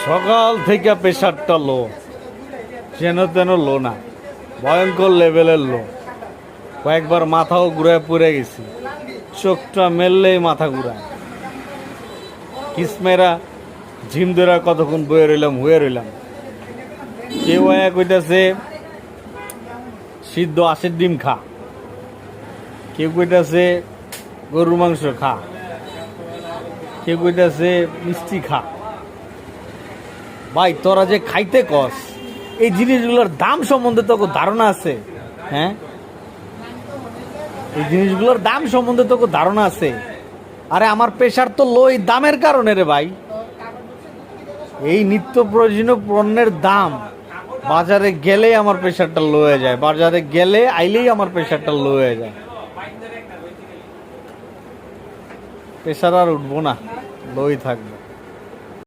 সকাল থেকে প্রেশারটা লো, যেন তেন লো না, ভয়ঙ্কর লেভেলের লো। কয়েকবার মাথাও ঘুরায় পড়ে গেছি, চোখটা মেললেই মাথা ঘুরায়। কিসমেরা ঝিম ধরা কতক্ষণ বয়ে রইলাম, হয়ে রইলাম। কেউ কইতাছে সিদ্ধ আশের ডিম খা, কেউ কইতাছে গরুর মাংস খা, কেউ কইতাছে মিষ্টি খা। ভাই তোরা যে খাইতে কস, এই জিনিসগুলোর দাম সম্বন্ধে তো ধারণা আছে? হ্যাঁ, এই জিনিসগুলোর দাম সম্বন্ধে তো ধারণা আছে? আরে আমার প্রেশার তো লো এই দামের কারণে রে ভাই। এই নিত্য প্রয়োজনীয় পণ্যের দাম, বাজারে গেলেই আমার প্রেশারটা লো হয়ে যায়, বাজারে গেলে আইলেই আমার প্রেশারটা লো হয়ে যায়। প্রেশার আর উঠবো না, লোই থাকবো।